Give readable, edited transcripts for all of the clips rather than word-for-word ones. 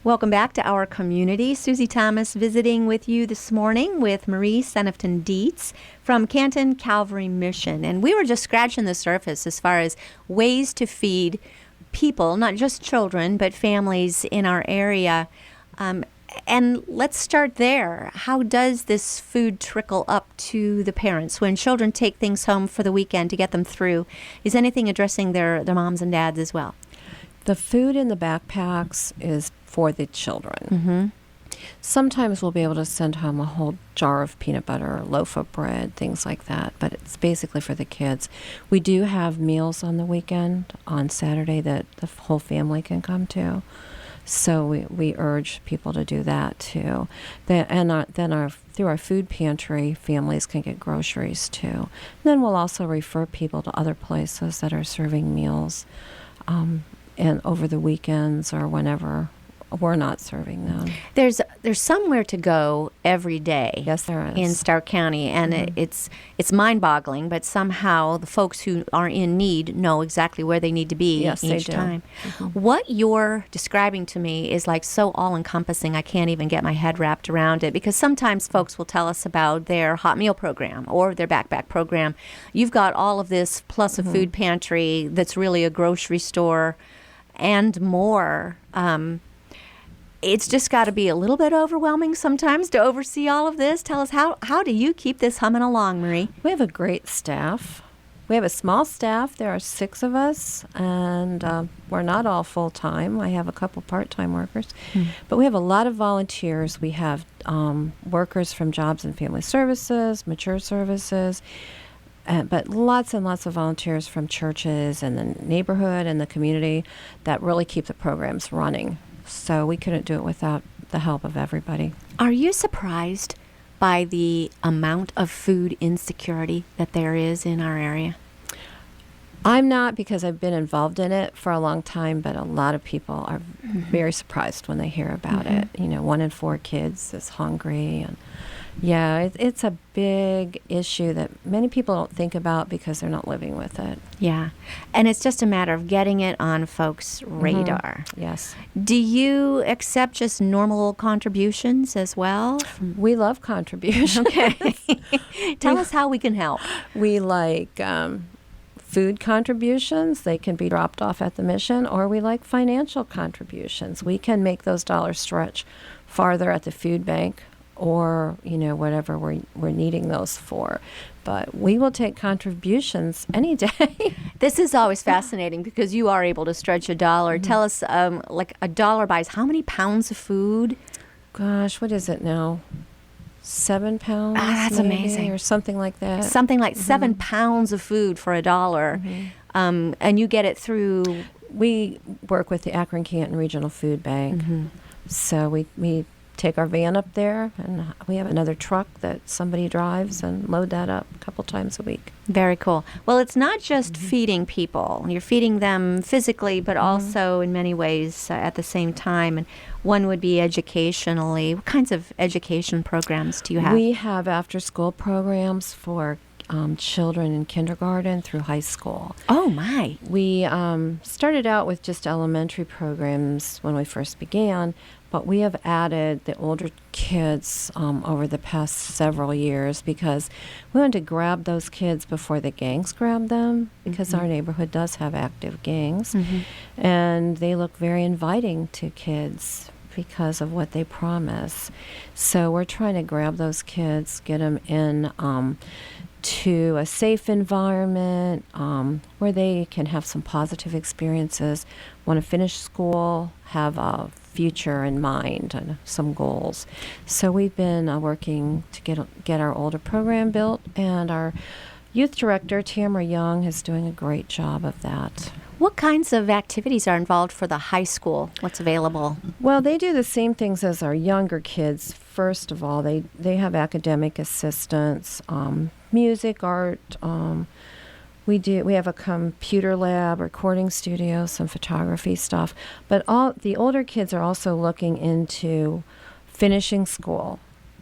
Welcome back to our community. Susie Thomas visiting with you this morning with Marie Senefton Dietz from Canton Calvary Mission. And we were just scratching the surface as far as ways to feed people, not just children, but families in our area. And let's start there. How does this food trickle up to the parents when children take things home for the weekend to get them through? Is anything addressing their moms and dads as well? The food in the backpacks is for the children. Mm-hmm. Sometimes we'll be able to send home a whole jar of peanut butter, a loaf of bread, things like that, but it's basically for the kids. We do have meals on the weekend, on Saturday, that the whole family can come to. So we urge people to do that too. Through our food pantry, families can get groceries too. And then we'll also refer people to other places that are serving meals, and over the weekends or whenever we're not serving them. There's somewhere to go every day. Yes, there is. In Stark County, and it's mind-boggling, but somehow the folks who are in need know exactly where they need to be each time. Mm-hmm. What you're describing to me is like so all-encompassing, I can't even get my head wrapped around it, because sometimes folks will tell us about their hot meal program or their backpack program. You've got all of this plus a food pantry that's really a grocery store and more. It's just got to be a little bit overwhelming sometimes to oversee all of this. Tell us, how do you keep this humming along, Marie? We have a great staff. We have a small staff. There are 6 of us, and we're not all full-time. I have a couple part-time workers. But we have a lot of volunteers. We have workers from Jobs and Family Services, Mature Services, but lots and lots of volunteers from churches and the neighborhood and the community that really keep the programs running. So we couldn't do it without the help of everybody. Are you surprised by the amount of food insecurity that there is in our area? I'm not, because I've been involved in it for a long time, but a lot of people are very surprised when they hear about it. 1 in 4 kids is hungry, and it's a big issue that many people don't think about because they're not living with it. Yeah, and it's just a matter of getting it on folks' radar. Yes. Do you accept just normal contributions as well? We love contributions. Okay. Tell us how we can help. We like food contributions. They can be dropped off at the mission, or we like financial contributions. We can make those dollars stretch farther at the food bank, or whatever we're needing those for. But we will take contributions any day. This is always fascinating because you are able to stretch a dollar. Tell us, like a dollar buys how many pounds of food? Gosh, what is it now? 7 pounds? That's maybe, amazing. or something like that. Something like 7 pounds of food for a dollar. And you get it through... We work with the Akron Canton Regional Food Bank. So we take our van up there, and we have another truck that somebody drives and load that up a couple times a week. Very cool. Well, it's not just feeding people. You're feeding them physically, but also in many ways at the same time. And one would be educationally. What kinds of education programs do you have? We have after-school programs for children in kindergarten through high school. Oh, my. We started out with just elementary programs when we first began, but we have added the older kids over the past several years because we wanted to grab those kids before the gangs grab them, because our neighborhood does have active gangs, and they look very inviting to kids because of what they promise. So we're trying to grab those kids, get them in to a safe environment where they can have some positive experiences, want to finish school, have a future in mind and some goals. So we've been working to get our older program built, and our youth director, Tamara Young, is doing a great job of that. What kinds of activities are involved for the high school? What's available? Well, they do the same things as our younger kids. First of all, they have academic assistance, music, art. We have a computer lab, recording studio, some photography stuff. But all the older kids are also looking into finishing school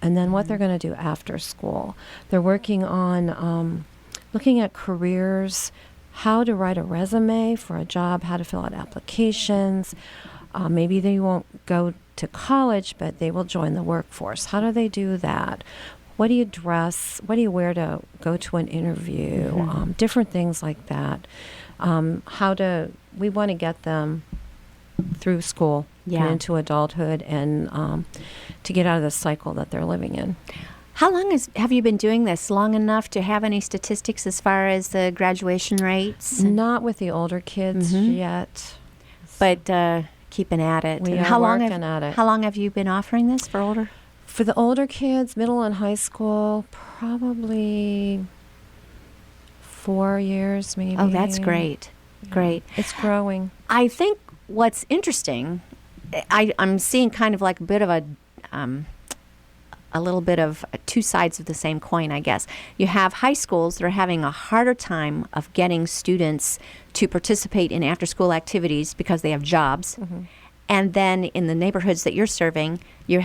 and then what they're going to do after school. They're working on looking at careers, how to write a resume for a job, how to fill out applications, Maybe they won't go to college, but they will join the workforce. How do they do that? What do you dress? What do you wear to go to an interview? Different things like that. We want to get them through school and into adulthood, and to get out of the cycle that they're living in. How long have you been doing this? Long enough to have any statistics as far as the graduation rates? Not with the older kids yet. But keeping at it. We are working at it. How long have you been offering this for older? For the older kids, middle and high school, probably 4 years maybe. Oh, that's great. Great. It's growing. I think what's interesting, I'm seeing kind of like a bit of a little bit of two sides of the same coin, I guess. You have high schools that are having a harder time of getting students to participate in after-school activities because they have jobs. And then in the neighborhoods that you're serving, you're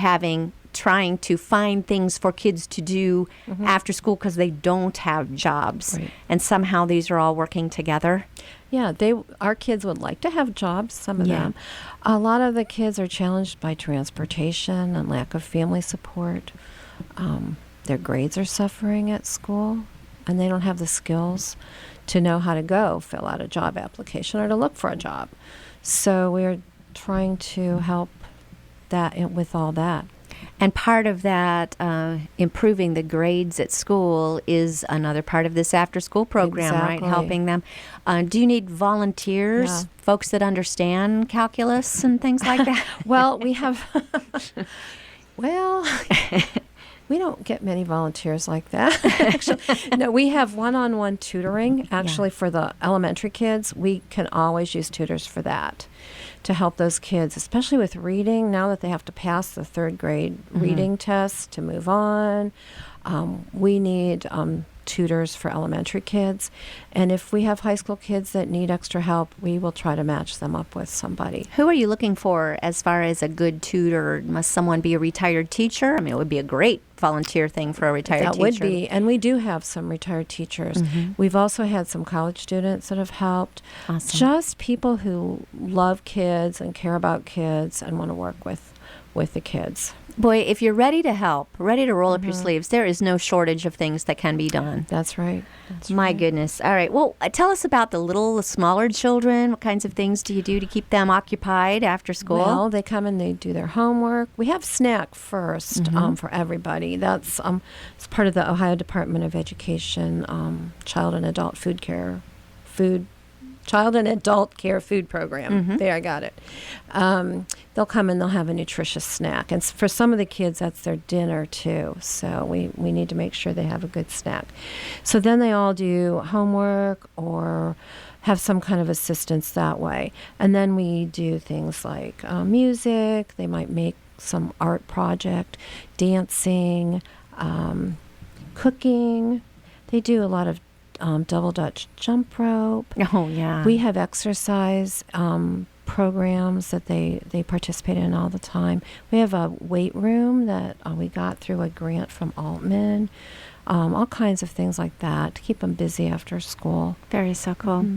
trying to find things for kids to do after school because they don't have jobs. Right. And somehow these are all working together. Yeah, our kids would like to have jobs, some of them. A lot of the kids are challenged by transportation and lack of family support. Their grades are suffering at school, and they don't have the skills to know how to go fill out a job application or to look for a job. So we're trying to help with all that. And part of that, improving the grades at school, is another part of this after-school program, right? Helping them. Do you need volunteers, folks that understand calculus and things like that? Well, we have... we don't get many volunteers like that. Actually, no, we have one-on-one tutoring. Actually, for the elementary kids, we can always use tutors for that, to help those kids, especially with reading, now that they have to pass the third grade reading test to move on. We need tutors for elementary kids. And if we have high school kids that need extra help, we will try to match them up with somebody. Who are you looking for as far as a good tutor? Must someone be a retired teacher? I mean, it would be a great volunteer thing for a retired teacher. That would be. And we do have some retired teachers. We've also had some college students that have helped. Awesome. Just people who love kids and care about kids and want to work with the kids. Boy, if you're ready to help, ready to roll up your sleeves, there is no shortage of things that can be done. That's right. My goodness. All right. Well, tell us about the smaller children. What kinds of things do you do to keep them occupied after school? Well, they come and they do their homework. We have snack first for everybody. That's it's part of the Ohio Department of Education Child and Adult Care Food Program. There, I got it. They'll come and they'll have a nutritious snack. And for some of the kids, that's their dinner, too. So we need to make sure they have a good snack. So then they all do homework or have some kind of assistance that way. And then we do things like music. They might make some art project, dancing, cooking. They do a lot of double Dutch jump rope. Oh, yeah. We have exercise programs that they participate in all the time. We have a weight room that we got through a grant from Altman. All kinds of things like that to keep them busy after school. Very so cool.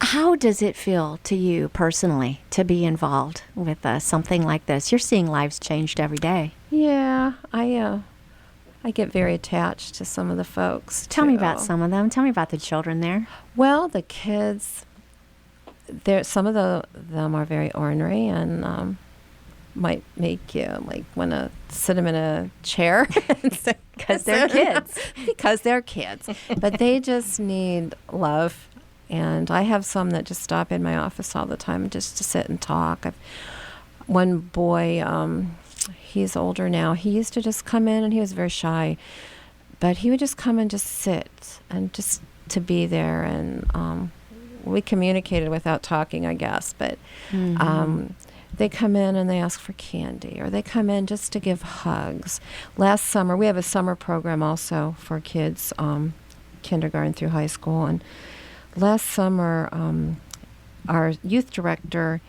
How does it feel to you personally to be involved with something like this? You're seeing lives changed every day. Yeah, I get very attached to some of the folks. Tell me about some of them. Tell me about the children there. Well, the kids, some of them are very ornery and might make you want to sit them in a chair because they're kids. Because they're kids, but they just need love. And I have some that just stop in my office all the time just to sit and talk. One boy. He's older now. He used to just come in, and he was very shy, but he would just come and just sit and just to be there. And we communicated without talking, I guess. But they come in and they ask for candy, or they come in just to give hugs. Last summer, we have a summer program also for kids, kindergarten through high school. And last summer, our youth director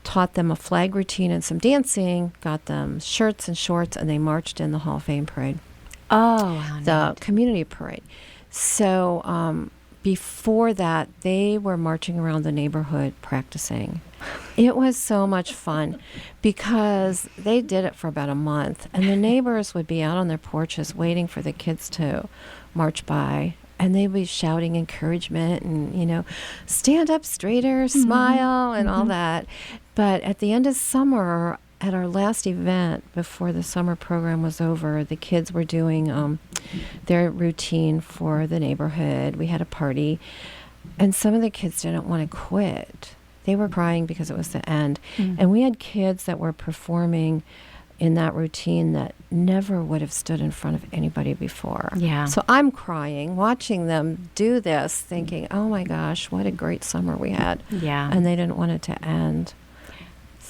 taught them a flag routine and some dancing, got them shirts and shorts, and they marched in the Hall of Fame parade. Oh, how the neat. Community parade. So before that, they were marching around the neighborhood practicing. It was so much fun because they did it for about a month, and the neighbors would be out on their porches waiting for the kids to march by, and they'd be shouting encouragement and, stand up straighter, smile, and all that. But at the end of summer, at our last event before the summer program was over, the kids were doing their routine for the neighborhood. We had a party, and some of the kids didn't want to quit. They were crying because it was the end. And we had kids that were performing in that routine that never would have stood in front of anybody before. Yeah. So I'm crying, watching them do this, thinking, oh my gosh, what a great summer we had. Yeah. And they didn't want it to end.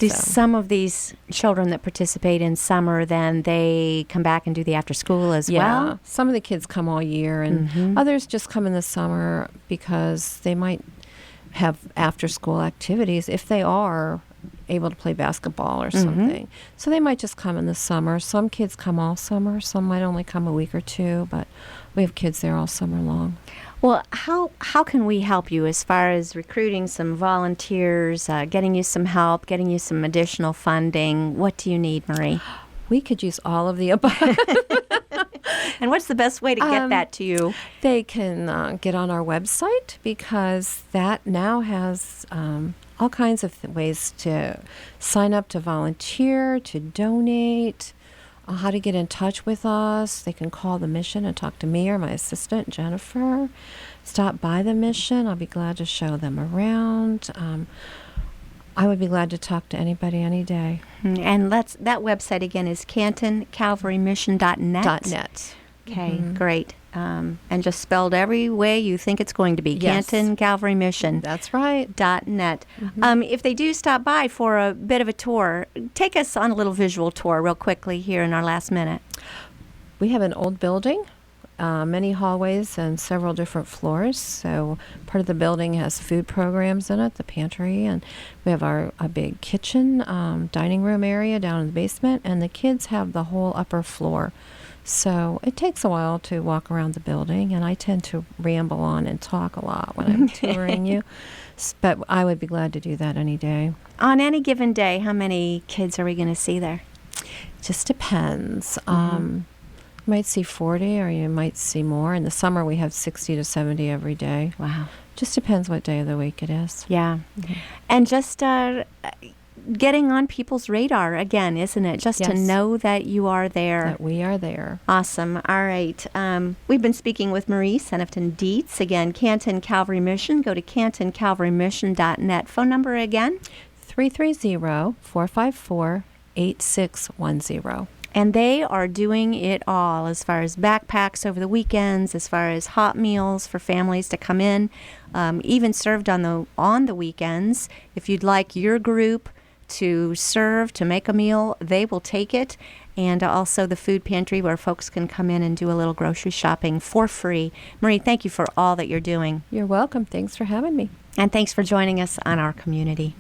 Do some of these children that participate in summer, then they come back and do the after school as well? Some of the kids come all year, and others just come in the summer because they might have after school activities if they are able to play basketball or something. So they might just come in the summer. Some kids come all summer. Some might only come a week or two, but we have kids there all summer long. Well, how can we help you as far as recruiting some volunteers, getting you some help, getting you some additional funding? What do you need, Marie? We could use all of the above. And what's the best way to get that to you? They can get on our website, because that now has all kinds of ways to sign up to volunteer, to donate, how to get in touch with us. They can call the mission and talk to me or my assistant, Jennifer. Stop by the mission. I'll be glad to show them around. I would be glad to talk to anybody any day. And that website again is CantonCalvaryMission.net. .net. Okay, great. And just spelled every way you think it's going to be. Yes. Canton Calvary Mission. That's right. .net. If they do stop by for a bit of a tour, take us on a little visual tour real quickly here in our last minute. We have an old building, many hallways and several different floors. So part of the building has food programs in it, the pantry, and we have a big kitchen, dining room area down in the basement, and the kids have the whole upper floor. So it takes a while to walk around the building, and I tend to ramble on and talk a lot when I'm touring you. But I would be glad to do that any day. On any given day, how many kids are we going to see there? Just depends. You might see 40, or you might see more. In the summer, we have 60 to 70 every day. Wow. Just depends what day of the week it is. Yeah. And just getting on people's radar again, isn't it? Just to know that you are there. That we are there. Awesome. All right. We've been speaking with Marie Senefton Dietz. Again, Canton Calvary Mission. Go to CantonCalvaryMission.net. Phone number again? 330-454-8610. And they are doing it all as far as backpacks over the weekends, as far as hot meals for families to come in, even served on the weekends. If you'd like your group to serve, to make a meal, they will take it. And also the food pantry where folks can come in and do a little grocery shopping for free. Marie, thank you for all that you're doing. You're welcome. Thanks for having me. And thanks for joining us on Our Community.